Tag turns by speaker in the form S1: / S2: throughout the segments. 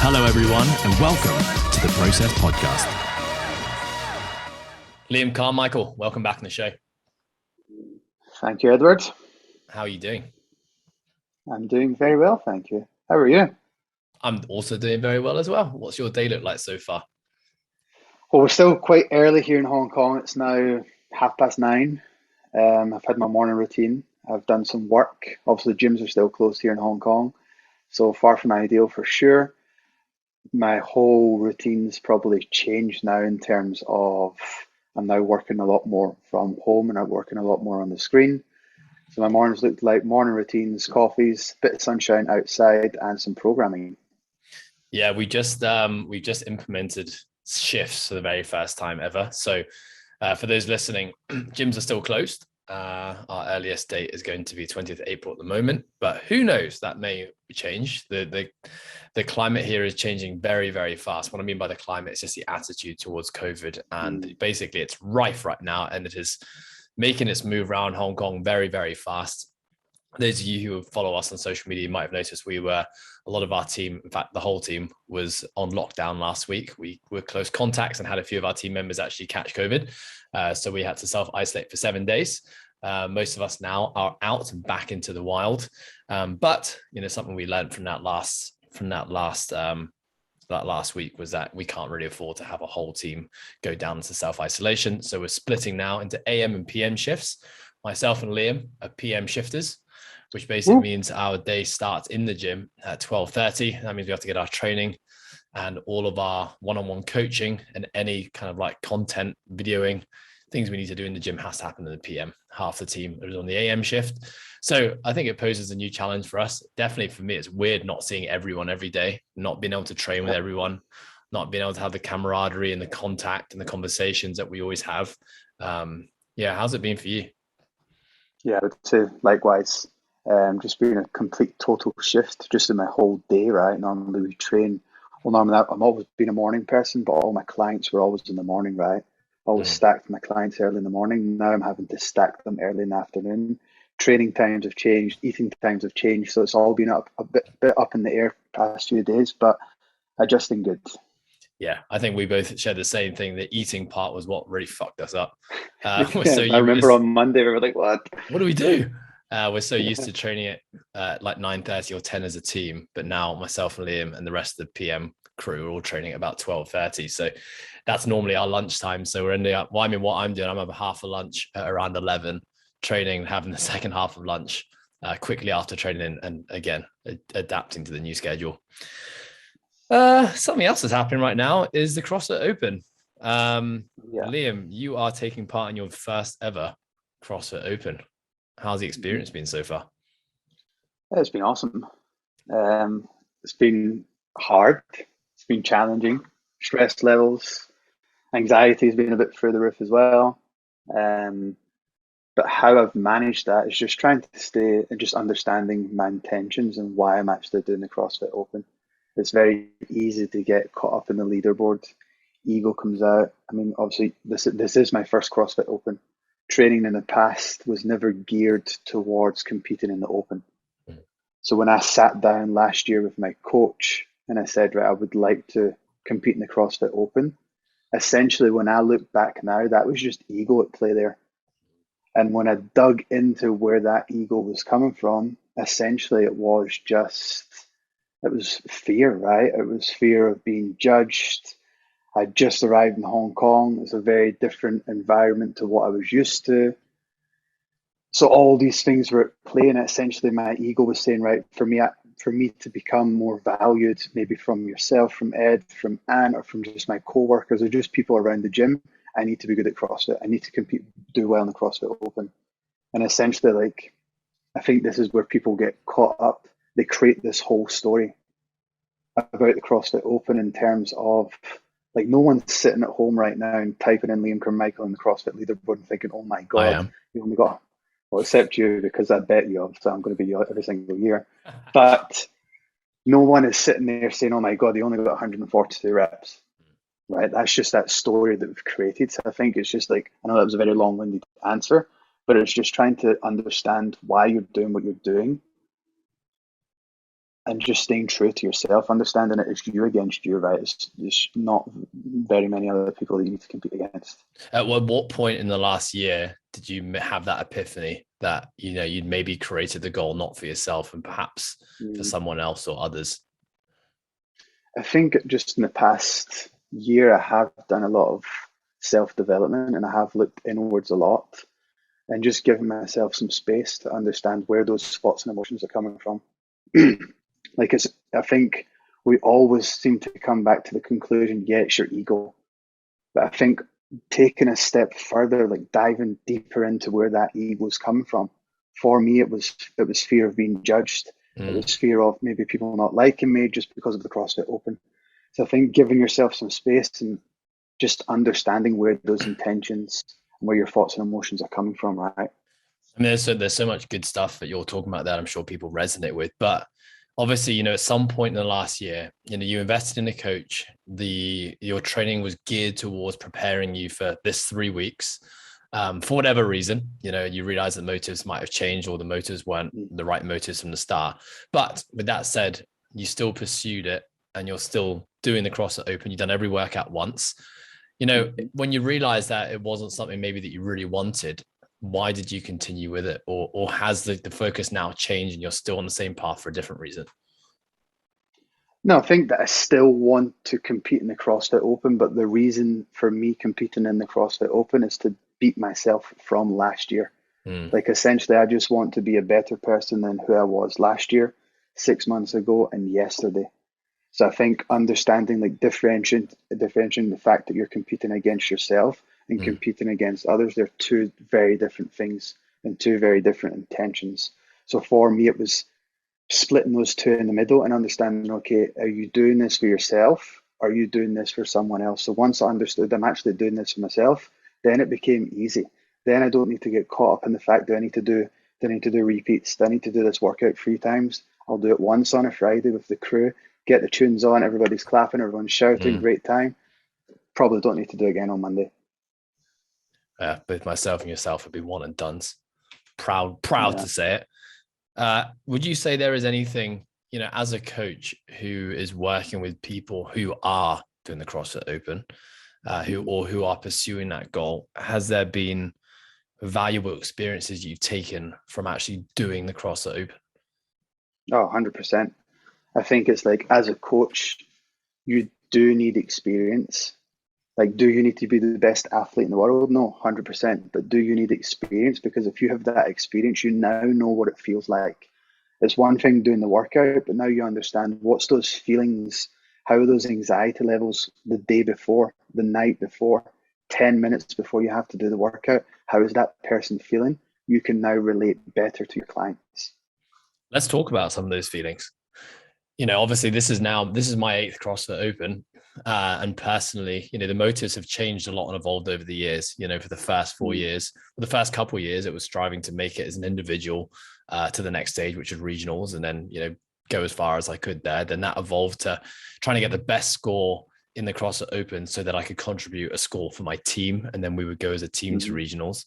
S1: Hello, everyone, and welcome to the Process Podcast.
S2: Liam Carmichael, welcome back on the show.
S3: Thank you, Edward.
S2: How are you doing?
S3: I'm doing very well, thank you. How are you?
S2: I'm also doing very well as well. What's your day look like so far?
S3: Well, we're still quite early here in Hong Kong. It's now 9:30. I've had my morning routine. I've done some work. Obviously, gyms are still closed here in Hong Kong, so far from ideal for sure. My whole routine's probably changed now in terms of I'm now working a lot more from home and I'm working a lot more on the screen. So my mornings looked like morning routines, coffees, bit of sunshine outside, and some programming.
S2: Yeah, we just implemented shifts for the very first time ever. So for those listening, gyms are still closed. Our earliest date is going to be 20th of April at the moment, but who knows, that may change. The climate here is changing very, very fast. What I mean by the climate is just the attitude towards COVID. And basically it's rife right now, and it is making its move around Hong Kong very, very fast. Those of you who follow us on social media might have noticed a lot of our team, in fact, the whole team was on lockdown last week. We were close contacts and had a few of our team members actually catch COVID. So we had to self-isolate for 7 days. Most of us now are out and back into the wild. But something we learned from that last week was that we can't really afford to have a whole team go down into self-isolation. So we're splitting now into AM and PM shifts. Myself and Liam are PM shifters, which basically means our day starts in the gym at 12:30. That means we have to get our training and all of our one-on-one coaching and any kind of like content, videoing, things we need to do in the gym has to happen in the PM. Half the team is on the AM shift. So I think it poses a new challenge for us. Definitely for me, it's weird not seeing everyone every day, not being able to train with everyone, not being able to have the camaraderie and the contact and the conversations that we always have. How's it been for you?
S3: Yeah, I would say likewise. Just being a complete total shift just in my whole day, right? Normally we train. Well, normally I'm always been a morning person, but all my clients were always in the morning, right? Always stacked my clients early in the morning. Now I'm having to stack them early in the afternoon. Training times have changed, eating times have changed, so it's all been up a bit up in the air past few days, but adjusting good.
S2: Yeah, I think we both shared the same thing. The eating part was what really fucked us up.
S3: I remember on Monday we were like, "What?
S2: What do we do?" We're so used to training at like 9:30 or 10 as a team, but now myself and Liam and the rest of the PM crew are all training at about 12:30. So that's normally our lunchtime. So we're ending up. Well, I mean, what I'm doing, I'm having half a lunch at around 11, training, having the second half of lunch quickly after training, and again adapting to the new schedule. Something else that's happening right now is the CrossFit Open. Liam, you are taking part in your first ever CrossFit Open. How's the experience been so far?
S3: It's been awesome. It's been hard. It's been challenging. Stress levels, anxiety has been a bit through the roof as well. But how I've managed that is just trying to stay and just understanding my intentions and why I'm actually doing the CrossFit Open. It's very easy to get caught up in the leaderboard. Ego comes out. I mean, obviously, this is my first CrossFit Open. Training in the past was never geared towards competing in the Open. So when I sat down last year with my coach and I said, right, I would like to compete in the CrossFit Open, essentially when I look back now, that was just ego at play there. And when I dug into where that ego was coming from, essentially it was fear, right? It was fear of being judged. I just arrived in Hong Kong. It's a very different environment to what I was used to. So all these things were at play, and essentially my ego was saying, right, for me to become more valued, maybe from yourself, from Ed, from Anne, or from just my co-workers or just people around the gym, I need to be good at CrossFit. I need to compete, do well in the CrossFit Open. And essentially, like, I think this is where people get caught up. They create this whole story about the CrossFit Open in terms of, like, no one's sitting at home right now and typing in Liam Carmichael in the CrossFit leaderboard and thinking, oh my God, you only got, well, except you, because I bet you, so I'm going to be you every single year. But no one is sitting there saying, oh my God, they only got 142 reps, right? That's just that story that we've created. So I think it's just like, I know that was a very long-winded answer, but it's just trying to understand why you're doing what you're doing and just staying true to yourself, understanding it is you against you, right? It's not very many other people that you need to compete against.
S2: At what point in the last year did you have that epiphany that, you'd maybe created the goal not for yourself and perhaps for someone else or others?
S3: I think just in the past year, I have done a lot of self-development, and I have looked inwards a lot, and just given myself some space to understand where those thoughts and emotions are coming from. I think we always seem to come back to the conclusion, yeah, it's your ego. But I think taking a step further, like diving deeper into where that ego is coming from. For me, it was fear of being judged. It was fear of maybe people not liking me just because of the CrossFit Open. So I think giving yourself some space and just understanding where those intentions and where your thoughts and emotions are coming from, right?
S2: I mean, there's so much good stuff that you're talking about that I'm sure people resonate with. But obviously, at some point in the last year, you invested in a coach. Your training was geared towards preparing you for this 3 weeks. For whatever reason, you realize that motives might have changed, or the motives weren't the right motives from the start. But with that said, you still pursued it, and you're still doing the CrossFit Open. You've done every workout once. When you realize that it wasn't something maybe that you really wanted, why did you continue with it? Or has the focus now changed and you're still on the same path for a different reason?
S3: No, I think that I still want to compete in the CrossFit Open, but the reason for me competing in the CrossFit Open is to beat myself from last year. Like essentially, I just want to be a better person than who I was last year, 6 months ago, and yesterday. So I think understanding, like differentiating the fact that you're competing against yourself and competing against others, they're two very different things and two very different intentions. So for me, it was splitting those two in the middle and understanding, okay, are you doing this for yourself? Or are you doing this for someone else? So once I understood I'm actually doing this for myself, then it became easy. Then I don't need to get caught up in the fact that I need to do repeats. Do I need to do this workout 3 times? I'll do it once on a Friday with the crew, get the tunes on, everybody's clapping, everyone's shouting, great time. Probably don't need to do it again on Monday.
S2: Both myself and yourself would be one and done's. Proud to say it. Would you say there is anything, as a coach who is working with people who are doing the CrossFit Open, who are pursuing that goal, has there been valuable experiences you've taken from actually doing the CrossFit Open?
S3: Oh, 100%. I think it's like, as a coach, you do need experience. Like, do you need to be the best athlete in the world? No, 100%. But do you need experience? Because if you have that experience, you now know what it feels like. It's one thing doing the workout, but now you understand what's those feelings, how are those anxiety levels the day before, the night before, 10 minutes before you have to do the workout. How is that person feeling? You can now relate better to your clients.
S2: Let's talk about some of those feelings. Obviously this is my 8th CrossFit Open. And personally, the motives have changed a lot and evolved over the years. For the first 4 years, for the first couple of years, it was striving to make it as an individual to the next stage, which is regionals, and then, go as far as I could there. Then that evolved to trying to get the best score in the CrossFit Open so that I could contribute a score for my team. And then we would go as a team to regionals.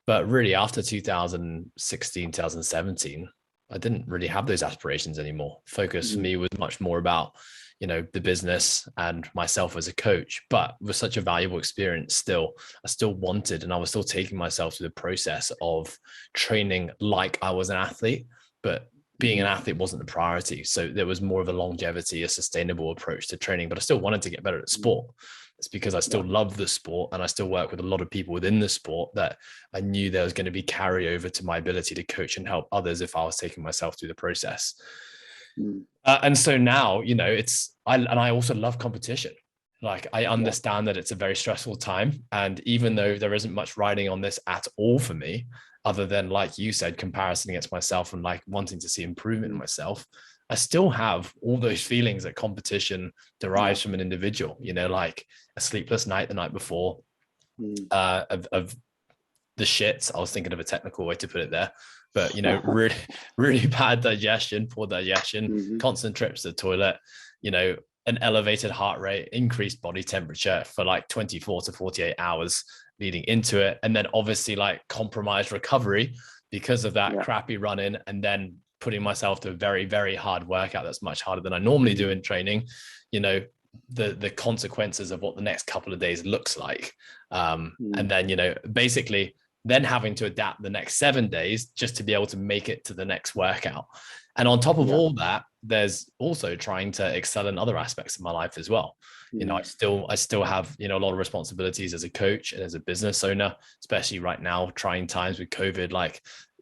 S2: But really after 2016, 2017, I didn't really have those aspirations anymore. Focus for me was much more about, the business and myself as a coach. But with such a valuable experience, I still wanted, and I was still taking myself through the process of training like I was an athlete, but being an athlete wasn't the priority. So there was more of a longevity, a sustainable approach to training, but I still wanted to get better at sport. It's because I still love the sport, and I still work with a lot of people within the sport that I knew there was going to be carryover to my ability to coach and help others if I was taking myself through the process. And so now, I also love competition. Like, I understand that it's a very stressful time. And even though there isn't much riding on this at all for me, other than, like you said, comparison against myself and like wanting to see improvement in myself, I still have all those feelings that competition derives from an individual, like a sleepless night the night before, of the shits. I was thinking of a technical way to put it there, but really, really bad digestion, poor digestion, constant trips to the toilet, an elevated heart rate, increased body temperature for like 24 to 48 hours leading into it. And then obviously like compromised recovery because of that crappy run in, and then putting myself to a very, very hard workout that's much harder than I normally do in training, you know, the consequences of what the next couple of days looks like. And then, you know, basically then having to adapt the next 7 days just to be able to make it to the next workout. And on top of all that, there's also trying to excel in other aspects of my life as well. You know, I still have, you know, a lot of responsibilities as a coach and as a business owner, especially right now, trying times with COVID. Like,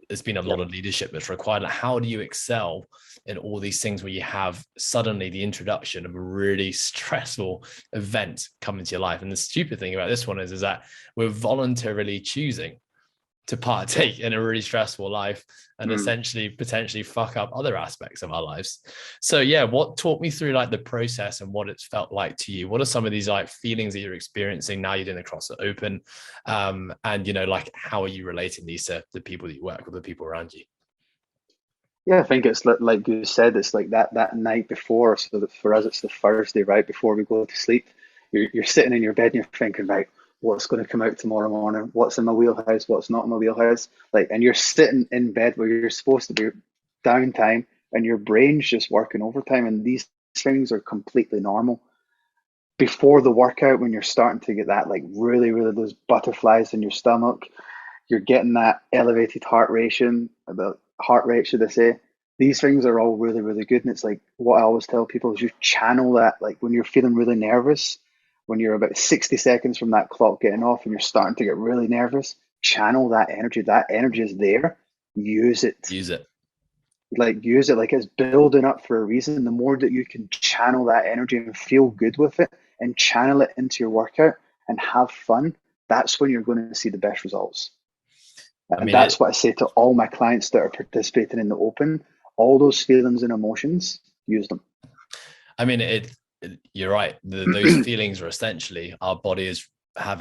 S2: there's been a lot of leadership that's required. Like, how do you excel in all these things where you have suddenly the introduction of a really stressful event come into your life? And the stupid thing about this one is that we're voluntarily choosing to partake in a really stressful life and essentially potentially fuck up other aspects of our lives. So yeah, what talk me through like the process and what it's felt like to you? What are some of these like feelings that you're experiencing now you're doing the CrossFit Open? And you know, like, how are you relating these to the people that you work with, the people around you?
S3: Yeah, I think it's like you said, it's like that night before. So that for us, it's the Thursday right before we go to sleep. You're sitting in your bed and you're thinking, right, what's going to come out tomorrow morning? What's in my wheelhouse? What's not in my wheelhouse? Like, and you're sitting in bed where you're supposed to be downtime, and your brain's just working overtime. And these things are completely normal. Before the workout, when you're starting to get that like really, really those butterflies in your stomach, you're getting that elevated the heart rate, should I say. These things are all really, really good. And it's like what I always tell people is you channel that, like when you're feeling really nervous, when you're about 60 seconds from that clock getting off and you're starting to get really nervous, channel that energy. That energy is there. Use it.
S2: Use it.
S3: Like use it like it's building up for a reason. The more that you can channel that energy and feel good with it and channel it into your workout and have fun, that's when you're going to see the best results. And that's what I say to all my clients that are participating in the Open. All those feelings and emotions, use them.
S2: I mean, you're right. Those feelings are essentially our body is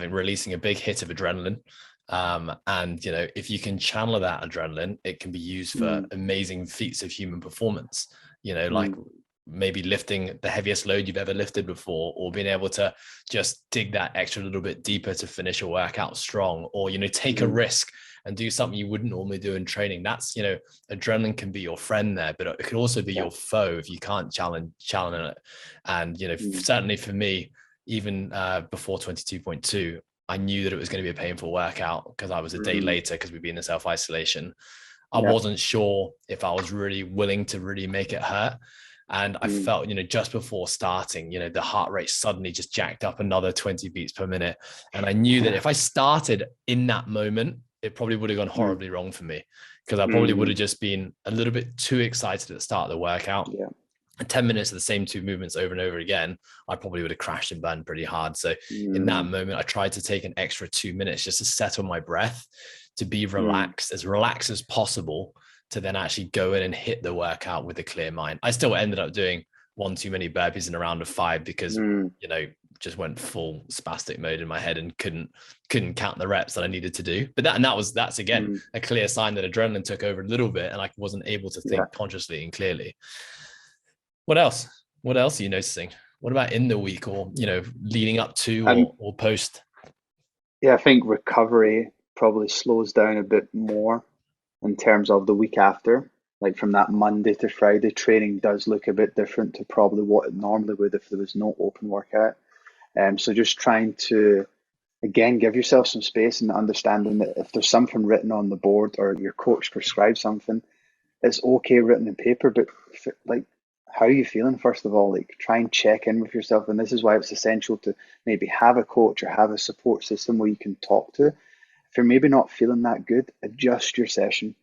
S2: releasing a big hit of adrenaline. And, you know, if you can channel that adrenaline, it can be used for amazing feats of human performance, you know, like maybe lifting the heaviest load you've ever lifted before, or being able to just dig that extra little bit deeper to finish a workout strong, or, you know, take a risk and do something you wouldn't normally do in training. That's, you know, adrenaline can be your friend there, but it could also be your foe if you can't challenge it. And, you know, certainly for me, even before 22.2, I knew that it was going to be a painful workout because I was a day later because we'd been in self-isolation. I wasn't sure if I was really willing to really make it hurt. And I felt, you know, just before starting, you know, the heart rate suddenly just jacked up another 20 beats per minute. And I knew that if I started in that moment, it probably would have gone horribly wrong for me, because I probably would have just been a little bit too excited at the start of the workout. And 10 minutes of the same two movements over and over again, I probably would have crashed and burned pretty hard. So in that moment, I tried to take an extra 2 minutes just to settle my breath, to be relaxed as possible, to then actually go in and hit the workout with a clear mind. I still ended up doing one too many burpees in a round of 5 because, you know, just went full spastic mode in my head and couldn't count the reps that I needed to do. But that's again a clear sign that adrenaline took over a little bit and I wasn't able to think consciously and clearly. What else are you noticing? What about in the week, or, you know, leading up to or post?
S3: Yeah, I think recovery probably slows down a bit more in terms of the week after. Like from that Monday to Friday, training does look a bit different to probably what it normally would if there was no open workout. So just trying to, again, give yourself some space and understanding that if there's something written on the board or your coach prescribes something, it's okay written in paper, but like, how are you feeling, first of all? Like, try and check in with yourself. And this is why it's essential to maybe have a coach or have a support system where you can talk to. If you're maybe not feeling that good, adjust your session.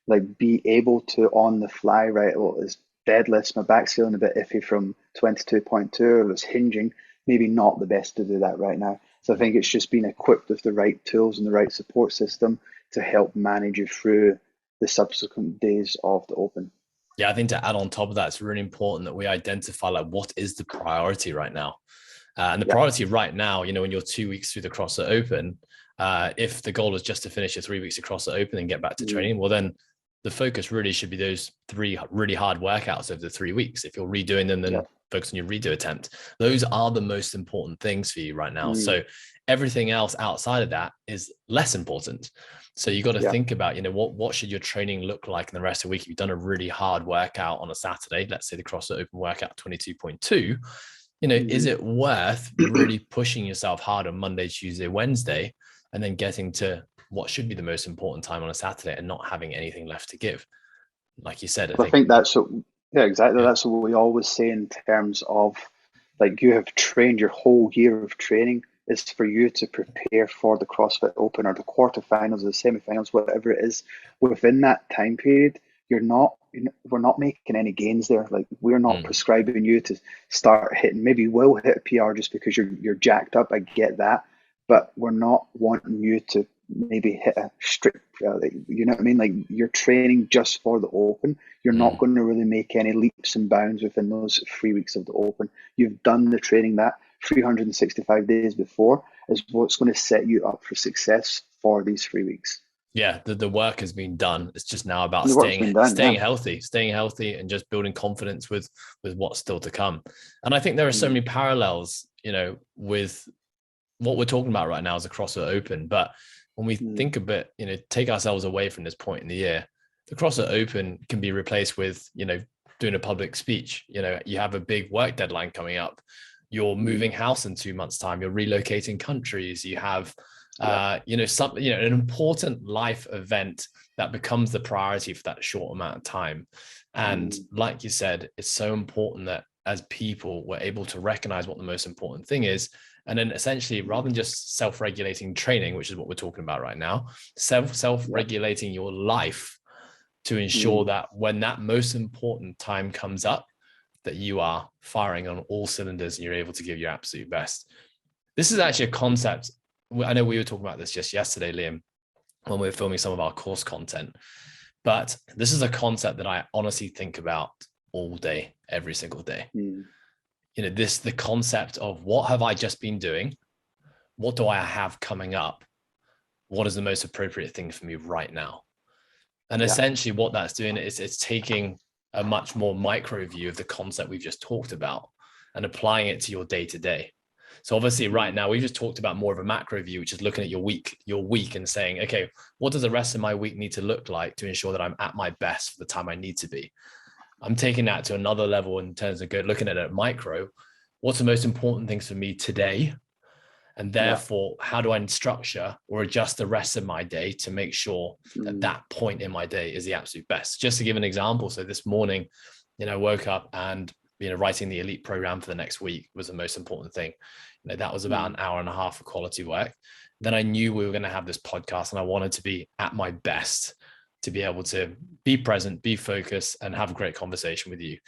S3: Like, be able to on the fly, right? Well, it's deadlifts, my back's feeling a bit iffy from 22.2, or it's hinging. Maybe not the best to do that right now. So I think it's just being equipped with the right tools and the right support system to help manage you through the subsequent days of the Open.
S2: Yeah, I think to add on top of that, it's really important that we identify like what is the priority right now. And the priority right now, you know, when you're 2 weeks through the CrossFit Open, if the goal is just to finish your 3 weeks of CrossFit Open and get back to training, well, then the focus really should be those 3 really hard workouts over the 3 weeks. If you're redoing them, then focus on your redo attempt. Those are the most important things for you right now. So everything else outside of that is less important. So you got to think about, what should your training look like in the rest of the week? If you've done a really hard workout on a Saturday, let's say the CrossFit Open workout 22.2, is it worth really pushing yourself hard on Monday, Tuesday, Wednesday, and then getting to what should be the most important time on a Saturday and not having anything left to give? Like you said,
S3: I think that's what, exactly. Yeah. That's what we always say in terms of, like, you have trained your whole year of training is for you to prepare for the CrossFit Open or the quarterfinals, the semifinals, whatever it is. Within that time period, we're not making any gains there. Like, we're not prescribing you to start hitting. Maybe you will hit a PR just because you're jacked up. I get that, but we're not wanting you to maybe hit a strict, you know what I mean? Like, you're training just for the Open. You're not going to really make any leaps and bounds within those 3 weeks of the Open. You've done the training. That 365 days before is what's going to set you up for success for these 3 weeks.
S2: Yeah, the work has been done. It's just now about staying healthy and just building confidence with what's still to come. And I think there are so many parallels, with what we're talking about right now as a CrossFit Open. But when we think a bit, take ourselves away from this point in the year, the CrossFit Open can be replaced with, doing a public speech. You have a big work deadline coming up. You're moving house in 2 months' time. You're relocating countries. You have, an important life event that becomes the priority for that short amount of time. And like you said, it's so important that as people, we're able to recognize what the most important thing is. And then essentially, rather than just self-regulating training, which is what we're talking about right now, self-regulating your life to ensure that when that most important time comes up, that you are firing on all cylinders and you're able to give your absolute best. This is actually a concept. I know we were talking about this just yesterday, Liam, when we were filming some of our course content, but this is a concept that I honestly think about all day, every single day. The concept of what have I just been doing? What do I have coming up? What is the most appropriate thing for me right now? And essentially what that's doing is it's taking a much more micro view of the concept we've just talked about and applying it to your day to day. So obviously right now, we just talked about more of a macro view, which is looking at your week and saying, okay, what does the rest of my week need to look like to ensure that I'm at my best for the time I need to be? I'm taking that to another level in terms of looking at it micro. What's the most important things for me today? And therefore, how do I structure or adjust the rest of my day to make sure that point in my day is the absolute best? Just to give an example. So this morning, I woke up and, writing the elite program for the next week was the most important thing. That was about an hour and a half of quality work. Then I knew we were going to have this podcast and I wanted to be at my best to be able to be present, be focused, and have a great conversation with you.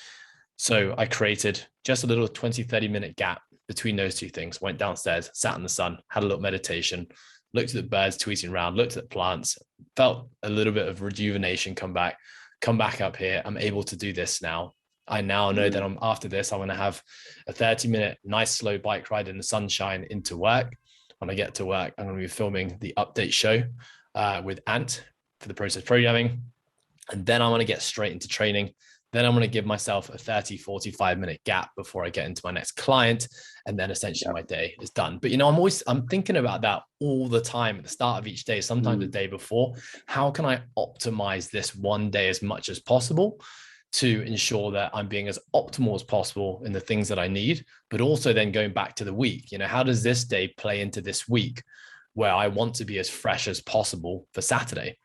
S2: So I created just a little 20-30 minute gap between those two things, went downstairs, sat in the sun, had a little meditation, looked at the birds tweeting around, looked at the plants, felt a little bit of rejuvenation come back up here. I'm able to do this now. I now know that after this, I'm going to have a 30-minute nice slow bike ride in the sunshine into work. When I get to work, I'm going to be filming the update show with Ant for the process programming. And then I'm going to get straight into training. Then I'm going to give myself a 30-45 minute gap before I get into my next client. And then essentially my day is done. But, I'm thinking about that all the time at the start of each day, sometimes the day before. How can I optimize this one day as much as possible to ensure that I'm being as optimal as possible in the things that I need, but also then going back to the week, how does this day play into this week where I want to be as fresh as possible for Saturday?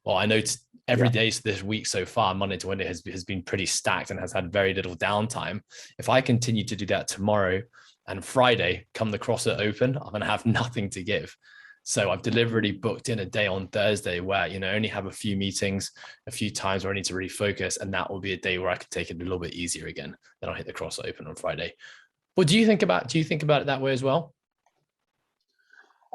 S2: Well, I know every day this week so far, Monday to Wednesday has been pretty stacked and has had very little downtime. If I continue to do that tomorrow and Friday, come the CrossFit Open, I'm going to have nothing to give. So I've deliberately booked in a day on Thursday where, only have a few meetings, a few times where I need to really focus. And that will be a day where I can take it a little bit easier again. Then I'll hit the CrossFit Open on Friday. What do you think about it that way as well?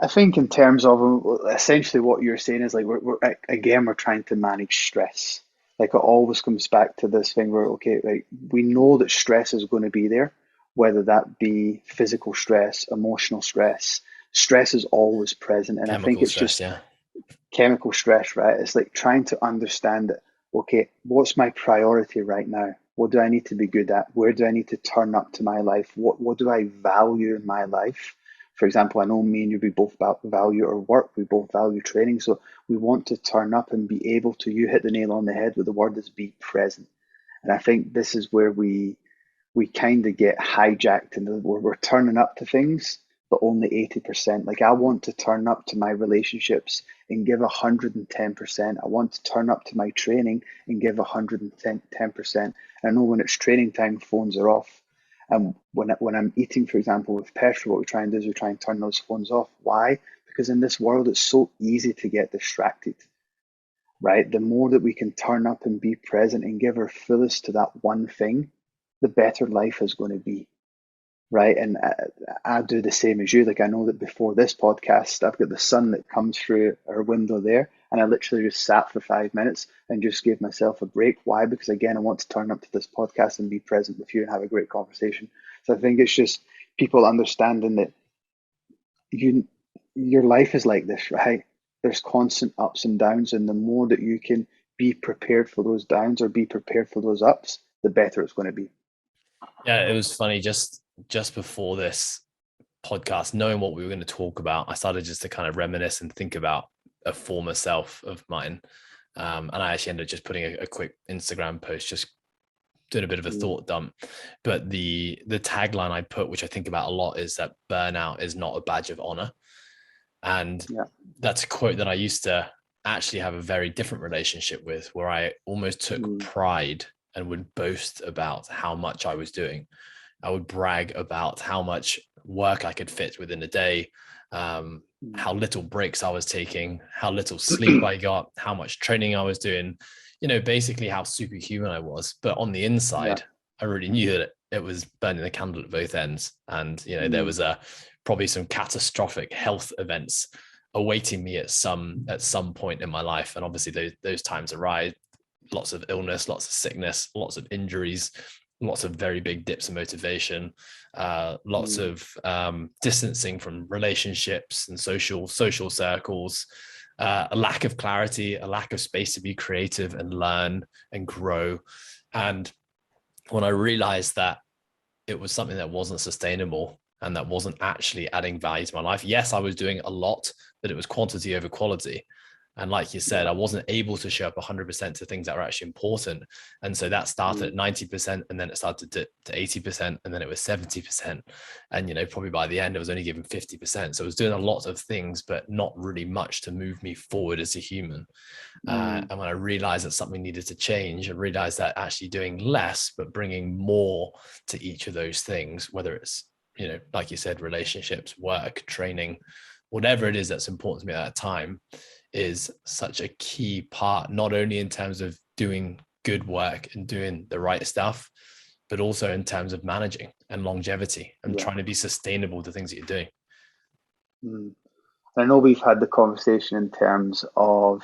S3: I think in terms of essentially what you're saying is like, we're trying to manage stress. Like, it always comes back to this thing where, okay, like, we know that stress is going to be there, whether that be physical stress, emotional stress. Stress is always present. And chemical I think it's stress, just chemical stress, right? It's like trying to understand that, okay, what's my priority right now? What do I need to be good at? Where do I need to turn up to my life? What do I value in my life? For example, I know me and you, we both value our work. We both value training. So we want to turn up and be able to, you hit the nail on the head with the word is be present. And I think this is where we kind of get hijacked and we're turning up to things, but only 80%. Like I want to turn up to my relationships and give 110%. I want to turn up to my training and give 110%. I know when it's training time, phones are off. And when I'm eating, for example, with Petra, what we try and do is we try and turn those phones off. Why? Because in this world, it's so easy to get distracted, right? The more that we can turn up and be present and give our fullest to that one thing, the better life is going to be, right? And I do the same as you. Like I know that before this podcast, I've got the sun that comes through our window there, and I literally just sat for 5 minutes and just gave myself a break. Why? Because again, I want to turn up to this podcast and be present with you and have a great conversation. So I think it's just people understanding that your life is like this, right? There's constant ups and downs, and the more that you can be prepared for those downs or be prepared for those ups, the better it's going to be.
S2: Yeah, it was funny. Just before this podcast, knowing what we were going to talk about, I started just to kind of reminisce and think about a former self of mine. And I actually ended up just putting a quick Instagram post, just doing a bit of a thought dump. But the tagline I put, which I think about a lot, is that burnout is not a badge of honor. And that's a quote that I used to actually have a very different relationship with, where I almost took pride and would boast about how much I was doing. I would brag about how much work I could fit within a day, how little breaks I was taking, how little sleep I got, how much training I was doing, basically how superhuman I was. But on the inside, I really knew that it was burning the candle at both ends. And, there was probably some catastrophic health events awaiting me at some point in my life. And obviously those times arise. Lots of illness, lots of sickness, lots of injuries, lots of very big dips of motivation, lots of distancing from relationships and social circles, a lack of clarity, a lack of space to be creative and learn and grow. And when I realized that it was something that wasn't sustainable and that wasn't actually adding value to my life, yes, I was doing a lot, but it was quantity over quality. And like you said, I wasn't able to show up 100% to things that were actually important. And so that started at 90%, and then it started to 80%, and then it was 70%. And, probably by the end, I was only given 50%. So I was doing a lot of things, but not really much to move me forward as a human. And when I realized that something needed to change, I realized that actually doing less, but bringing more to each of those things, whether it's, like you said, relationships, work, training, whatever it is that's important to me at that time, is such a key part, not only in terms of doing good work and doing the right stuff, but also in terms of managing and longevity and trying to be sustainable to things that you're doing.
S3: I know we've had the conversation in terms of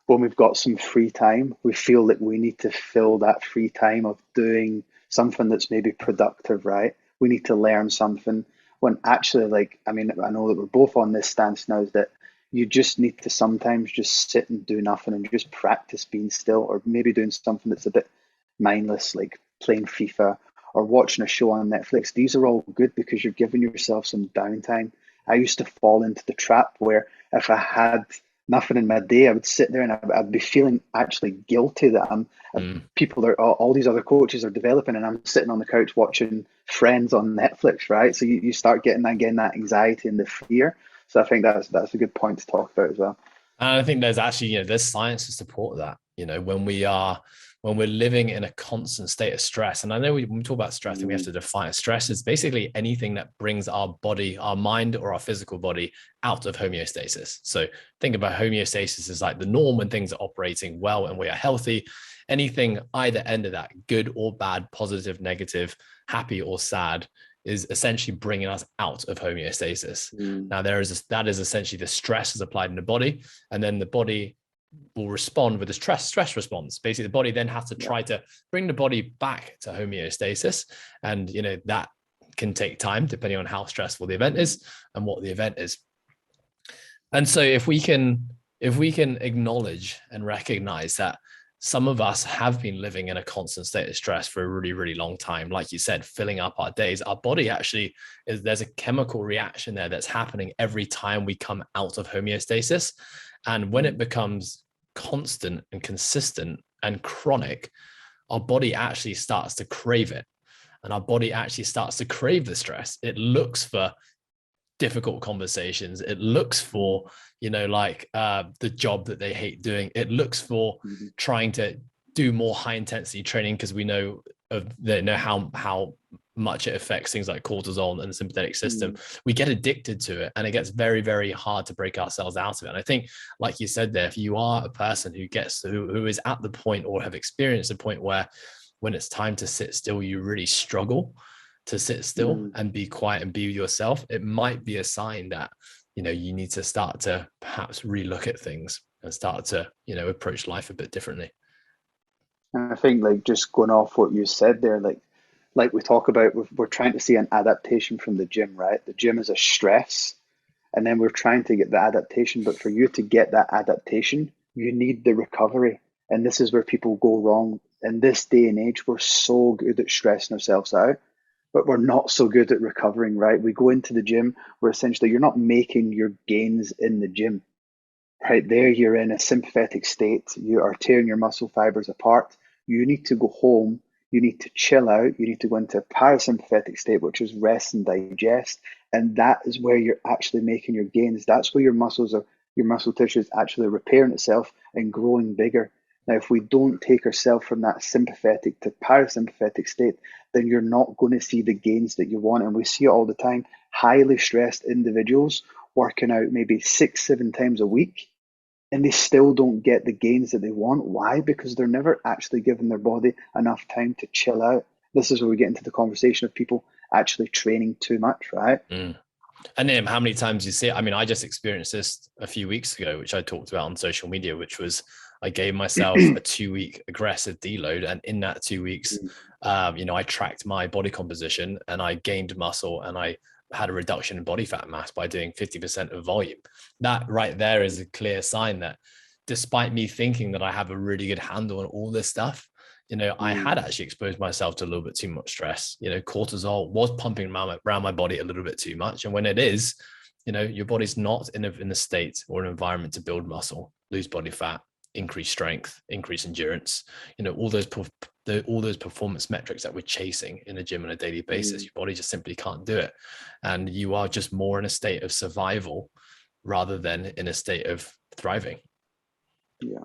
S3: when we've got some free time, we feel that we need to fill that free time of doing something that's maybe productive, right? We need to learn something, when actually, I know that we're both on this stance now, is that you just need to sometimes just sit and do nothing and just practice being still, or maybe doing something that's a bit mindless, like playing FIFA or watching a show on Netflix. These are all good because you're giving yourself some downtime. I used to fall into the trap where if I had nothing in my day, I would sit there and I'd be feeling actually guilty that people are, all these other coaches are developing, and I'm sitting on the couch watching Friends on Netflix, right? So you start getting that anxiety and the fear. So I think that's a good point to talk about as well.
S2: And I think there's actually, there's science to support that, when we're living in a constant state of stress. And I know when we talk about stress, and we have to define it. Stress is basically anything that brings our body, our mind or our physical body out of homeostasis. So think about homeostasis as like the norm when things are operating well and we are healthy. Anything either end of that, good or bad, positive, negative, happy or sad, is essentially bringing us out of homeostasis. Now that is essentially the stress is applied in the body, and then the body will respond with a stress response. Basically, the body then has to try to bring the body back to homeostasis, and that can take time depending on how stressful the event is and what the event is. And so if we can acknowledge and recognize that some of us have been living in a constant state of stress for a really, really long time. Like you said, filling up our days. Our body actually there's a chemical reaction there that's happening every time we come out of homeostasis. And when it becomes constant and consistent and chronic, our body actually starts to crave it. And our body actually starts to crave the stress. It looks for difficult conversations. It looks for, the job that they hate doing. It looks for trying to do more high intensity training, because we know how much it affects things like cortisol and the sympathetic system. We get addicted to it, and it gets very, very hard to break ourselves out of it. And I think, like you said there, if you are a person who is at the point or have experienced a point where when it's time to sit still, you really struggle to sit still and be quiet and be yourself, it might be a sign that, you need to start to perhaps relook at things and start to, approach life a bit differently.
S3: And I think, like, just going off what you said there, like we talk about, we're trying to see an adaptation from the gym, right? The gym is a stress, and then we're trying to get the adaptation. But for you to get that adaptation, you need the recovery. And this is where people go wrong. In this day and age, we're so good at stressing ourselves out, but we're not so good at recovering, right? We go into the gym where essentially you're not making your gains in the gym. Right there, you're in a sympathetic state. You are tearing your muscle fibers apart. You need to go home. You need to chill out. You need to go into a parasympathetic state, which is rest and digest. And that is where you're actually making your gains. That's where your muscle tissue is actually repairing itself and growing bigger. Now, if we don't take ourselves from that sympathetic to parasympathetic state, then you're not going to see the gains that you want. And we see it all the time. Highly stressed individuals working out maybe 6-7 times a week, and they still don't get the gains that they want. Why? Because they're never actually giving their body enough time to chill out. This is where we get into the conversation of people actually training too much, right?
S2: And Liam, how many times you see it? I mean, I just experienced this a few weeks ago, which I talked about on social media, which was I gave myself a 2-week aggressive deload. And in that 2 weeks, I tracked my body composition and I gained muscle and I had a reduction in body fat mass by doing 50% of volume. That right there is a clear sign that despite me thinking that I have a really good handle on all this stuff, I had actually exposed myself to a little bit too much stress. Cortisol was pumping around my body a little bit too much. And when it is, your body's not in a state or an environment to build muscle, lose body fat, increase strength, increase endurance, all those performance metrics that we're chasing in the gym on a daily basis. Your body just simply can't do it. And you are just more in a state of survival rather than in a state of thriving.
S3: Yeah.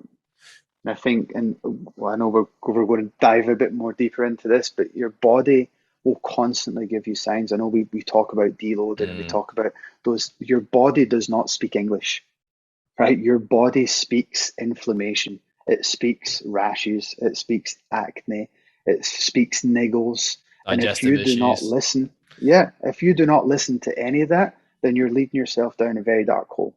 S3: And I think, and I know we're going to dive a bit more deeper into this, but your body will constantly give you signs. I know we talk about deloading and we talk about those. Your body does not speak English, right? Your body speaks inflammation. It speaks rashes. It speaks acne. It speaks niggles. And if you do not listen, if you do not listen to any of that, then you're leading yourself down a very dark hole.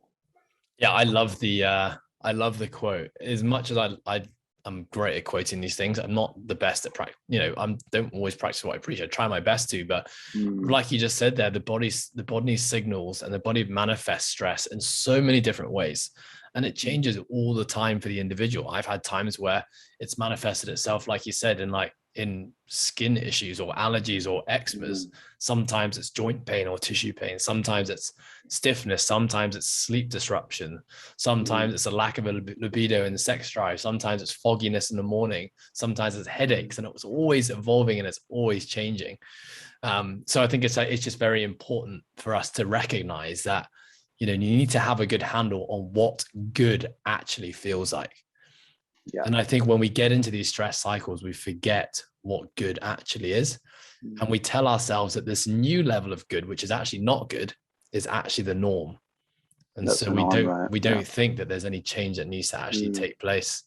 S2: Yeah, I love the quote. As much as I'm great at quoting these things, I'm not the best at practice. I don't always practice what I preach. I try my best to, but like you just said there, the body signals and the body manifests stress in so many different ways. And it changes all the time for the individual. I've had times where it's manifested itself, like you said, in skin issues or allergies or eczemas. Sometimes it's joint pain or tissue pain. Sometimes it's stiffness. Sometimes it's sleep disruption. Sometimes it's a lack of a libido and sex drive. Sometimes it's fogginess in the morning. Sometimes it's headaches, and it's always evolving and it's always changing. So I think it's just very important for us to recognize that, you need to have a good handle on what good actually feels like. Yeah. And I think when we get into these stress cycles, we forget what good actually is. And we tell ourselves that this new level of good, which is actually not good, is actually the norm. And that's so we don't think that there's any change that needs to actually take place.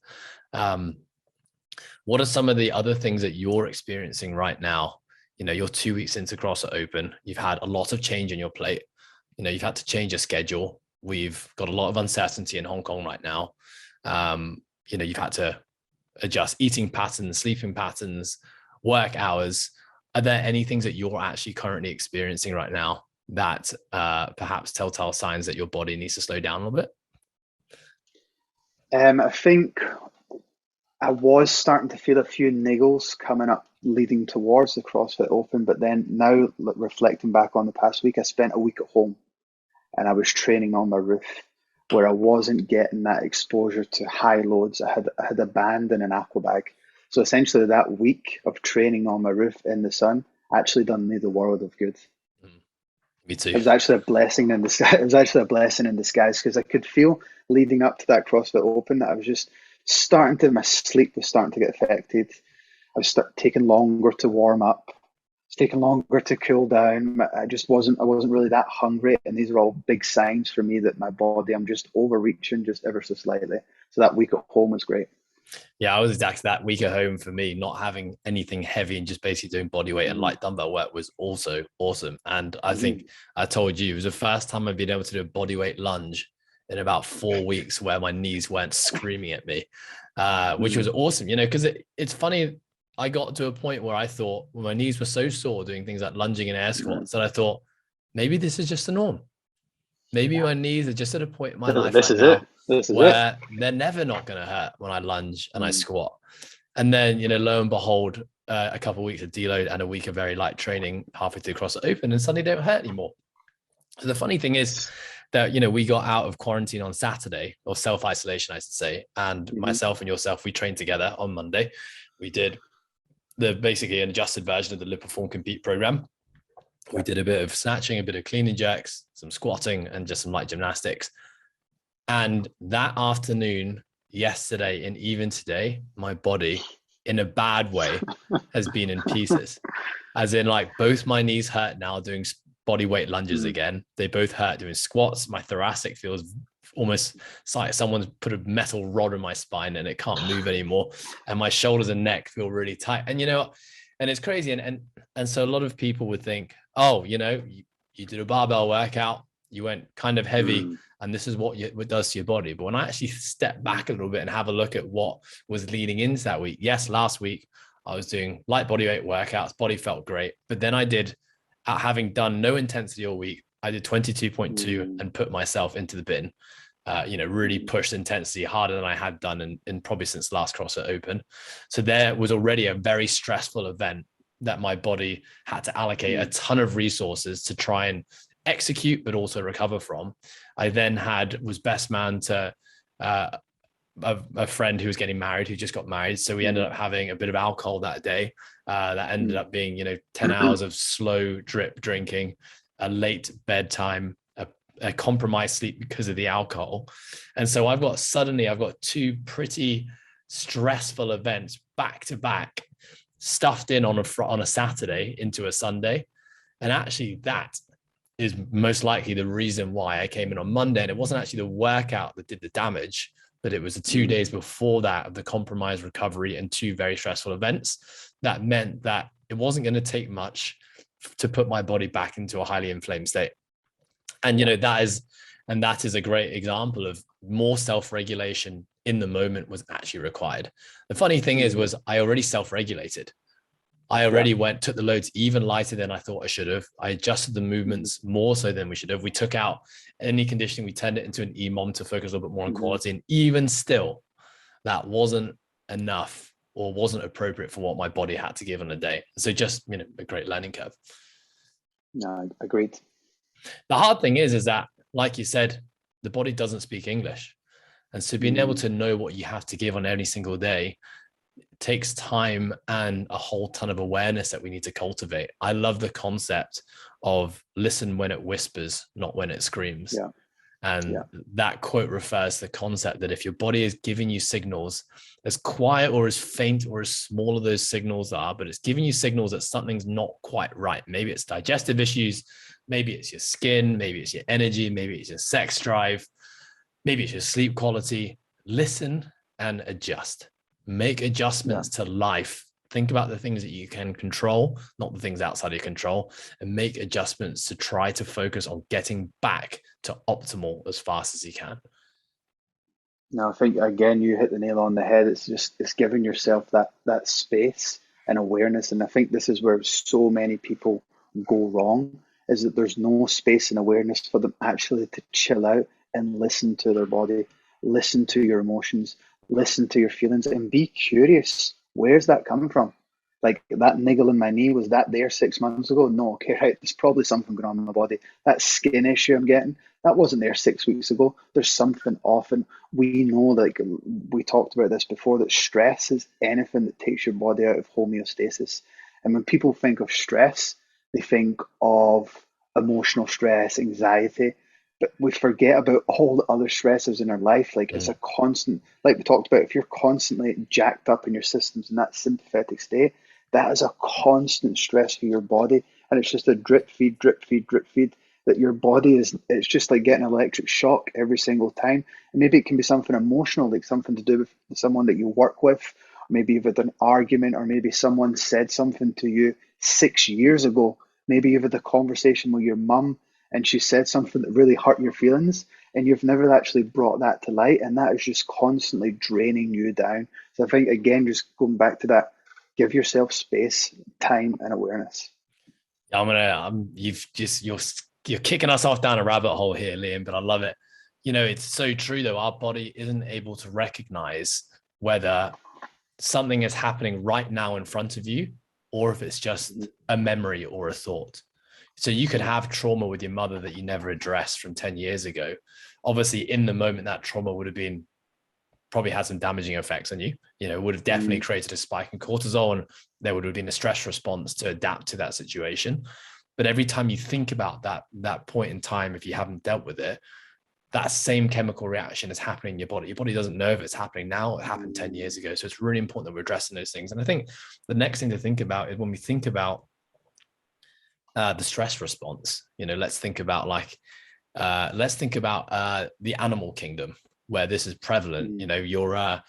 S2: What are some of the other things that you're experiencing right now? You're 2 weeks into CrossFit Open. You've had a lot of change in your plate. You've had to change your schedule. We've got a lot of uncertainty in Hong Kong right now. You've had to adjust eating patterns, sleeping patterns, work hours. Are there any things that you're actually currently experiencing right now that perhaps telltale signs that your body needs to slow down a little bit?
S3: I think I was starting to feel a few niggles coming up leading towards the CrossFit Open, but then now reflecting back on the past week, I spent a week at home and I was training on my roof where I wasn't getting that exposure to high loads. I had a band and an aqua bag. So essentially that week of training on my roof in the sun actually done me the world of good.
S2: Me too.
S3: It was actually a blessing in disguise. It was actually a blessing in disguise because I could feel leading up to that CrossFit Open that I was just my sleep was starting to get affected. I was taking longer to warm up. It's taking longer to cool down. I wasn't really that hungry. And these are all big signs for me that my body, I'm just overreaching just ever so slightly. So that week at home was great.
S2: Yeah, I was exactly that week at home for me, not having anything heavy and just basically doing body weight and light dumbbell work was also awesome. And I think I told you it was the first time I've been able to do a body weight lunge in about 4 weeks where my knees weren't screaming at me, which was awesome, because it's funny. I got to a point where I thought my knees were so sore doing things like lunging and air squats that I thought maybe this is just the norm. Maybe my knees are just at a point in my life
S3: This
S2: right
S3: is
S2: now
S3: it. This is
S2: where they're never not going to hurt when I lunge and I squat. And then, lo and behold, a couple of weeks of deload and a week of very light training halfway through CrossFit Open and suddenly don't hurt anymore. So the funny thing is that, we got out of quarantine on Saturday, or self-isolation, I should say. And myself and yourself, we trained together on Monday. We did basically an adjusted version of the Live Perform Compete program. We did a bit of snatching, a bit of clean and jerks, some squatting, and just some light gymnastics. And that afternoon, yesterday, and even today, my body, in a bad way, has been in pieces. As in, like, both my knees hurt now doing body weight lunges again. They both hurt doing squats. My thoracic feels almost like someone's put a metal rod in my spine and it can't move anymore. And my shoulders and neck feel really tight. And, and it's crazy. And so a lot of people would think, oh, you did a barbell workout, you went kind of heavy, and this is what it does to your body. But when I actually step back a little bit and have a look at what was leading into that week, yes, last week I was doing light body weight workouts, body felt great. But then I did, having done no intensity all week, I did 22.2 and put myself into the bin. Really pushed intensity harder than I had done in probably since last CrossFit Open. So there was already a very stressful event that my body had to allocate a ton of resources to try and execute, but also recover from. I then was best man to a friend who was getting married, who just got married. So we ended up having a bit of alcohol that day. That ended up being, 10 hours of slow drip drinking, a late bedtime, a compromised sleep because of the alcohol. And so I've got two pretty stressful events back to back, stuffed in on a Saturday into a Sunday. And actually that is most likely the reason why I came in on Monday. And it wasn't actually the workout that did the damage, but it was the 2 days before that of the compromised recovery and two very stressful events that meant that it wasn't going to take much to put my body back into a highly inflamed state. And, that is a great example of more self-regulation in the moment was actually required. The funny thing was I already self-regulated. I already took the loads even lighter than I thought I should have. I adjusted the movements more so than we should have. We took out any conditioning. We turned it into an EMOM to focus a little bit more on quality. And even still, that wasn't enough or wasn't appropriate for what my body had to give on a day. So just, a great learning curve.
S3: No, agreed.
S2: The hard thing is that, like you said, the body doesn't speak English. And so being able to know what you have to give on every single day takes time and a whole ton of awareness that we need to cultivate. I love the concept of listen when it whispers, not when it screams.
S3: Yeah.
S2: And that quote refers to the concept that if your body is giving you signals, as quiet or as faint or as small as those signals are, but it's giving you signals that something's not quite right. Maybe it's digestive issues, maybe it's your skin, maybe it's your energy, maybe it's your sex drive, maybe it's your sleep quality. Listen and adjust. Make adjustments to life. Think about the things that you can control, not the things outside of your control, and make adjustments to try to focus on getting back to optimal as fast as you can.
S3: No, I think, again, you hit the nail on the head. It's giving yourself that space and awareness. And I think this is where so many people go wrong, is that there's no space and awareness for them actually to chill out and listen to their body, listen to your emotions, listen to your feelings and be curious. Where's that coming from? Like that niggle in my knee, was that there 6 months ago? No, okay, right. There's probably something going on in my body. That skin issue I'm getting, that wasn't there 6 weeks ago. There's something off. And we know, like we talked about this before, that stress is anything that takes your body out of homeostasis. And when people think of stress, they think of emotional stress, anxiety, but we forget about all the other stresses in our life. Like it's a constant, like we talked about, if you're constantly jacked up in your systems in that sympathetic state, that is a constant stress for your body. And it's just a drip feed, drip feed, drip feed that your body is, it's just like getting an electric shock every single time. And maybe it can be something emotional, like something to do with someone that you work with. Maybe you've had an argument, or maybe someone said something to you 6 years ago. Maybe you've had a conversation with your mum and she said something that really hurt your feelings, and you've never actually brought that to light, and that is just constantly draining you down. So I think, again, just going back to that, give yourself space, time, and awareness.
S2: You're kicking us off down a rabbit hole here, Liam, but I love it. It's so true though. Our body isn't able to recognize whether something is happening right now in front of you, or if it's just a memory or a thought. So you could have trauma with your mother that you never addressed from 10 years ago. Obviously, in the moment, that trauma would have probably had some damaging effects on you. Would have definitely created a spike in cortisol, and there would have been a stress response to adapt to that situation. But every time you think about that point in time, if you haven't dealt with it, that same chemical reaction is happening in your body. Your body doesn't know if it's happening now or it happened 10 years ago. So it's really important that we're addressing those things. And I think the next thing to think about is when we think about the stress response, let's think about the animal kingdom where this is prevalent. You're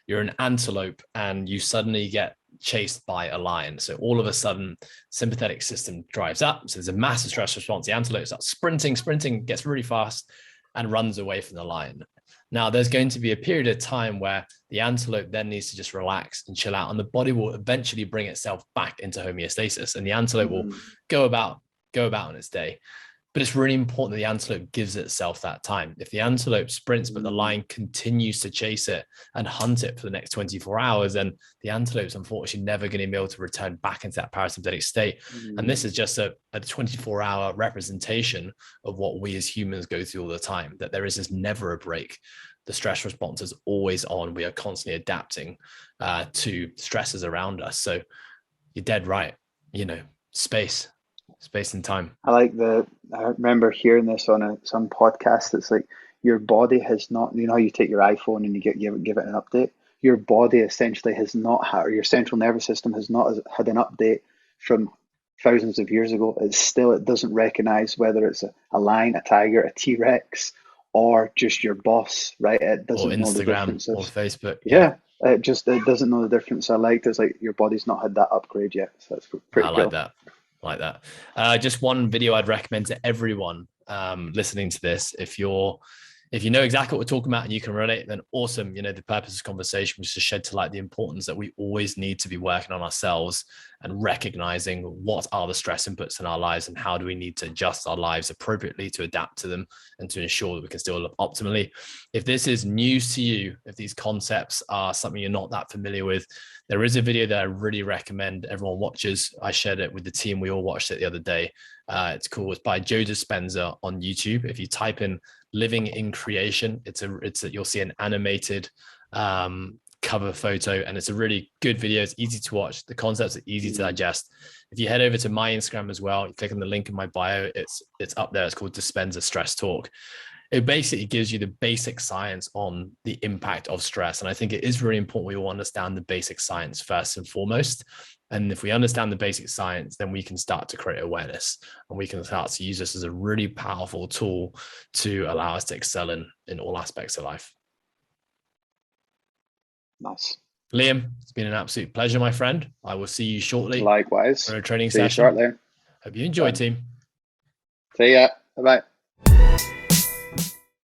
S2: an antelope and you suddenly get chased by a lion. So all of a sudden, sympathetic system drives up. So there's a massive stress response. The antelope starts sprinting, gets really fast and runs away from the lion. Now, there's going to be a period of time where the antelope then needs to just relax and chill out, and the body will eventually bring itself back into homeostasis, and the antelope will go about on its day. But it's really important that the antelope gives itself that time. If the antelope sprints, but the lion continues to chase it and hunt it for the next 24 hours, then the antelope's unfortunately never going to be able to return back into that parasympathetic state. And this is just a 24-hour representation of what we as humans go through all the time, that there is just never a break. The stress response is always on. We are constantly adapting to stresses around us. So you're dead right. Space and time.
S3: I remember hearing this on some podcast. It's like your body has not, how you take your iPhone and you give it an update. Your body essentially has not had, or your central nervous system has not had an update from thousands of years ago. It doesn't recognize whether it's a lion, a tiger, a T-Rex, or just your boss, right? It doesn't know the difference.
S2: Or Facebook.
S3: Yeah. It doesn't know the difference. It's like your body's not had that upgrade yet. So that's pretty cool.
S2: Like that. Just one video I'd recommend to everyone listening to this. If you know exactly what we're talking about and you can relate, then awesome. The purpose of this conversation was to shed to light the importance that we always need to be working on ourselves and recognizing what are the stress inputs in our lives and how do we need to adjust our lives appropriately to adapt to them and to ensure that we can still live optimally. If this is news to you, if these concepts are something you're not that familiar with, there is a video that I really recommend everyone watches. I shared it with the team. We all watched it the other day. It's by Joe Dispenza on YouTube. If you type in "living in creation," you'll see an animated cover photo, and it's a really good video. It's easy to watch. The concepts are easy to digest. If you head over to my Instagram as well, you click on the link in my bio. It's up there. It's called Dispenza Stress Talk. It basically gives you the basic science on the impact of stress. And I think it is really important we all understand the basic science first and foremost. And if we understand the basic science, then we can start to create awareness, and we can start to use this as a really powerful tool to allow us to excel in all aspects of life.
S3: Nice.
S2: Liam, it's been an absolute pleasure, my friend. I will see you shortly.
S3: Likewise.
S2: For a training
S3: see
S2: session.
S3: You shortly.
S2: Hope you enjoy, team.
S3: See ya. Bye-bye.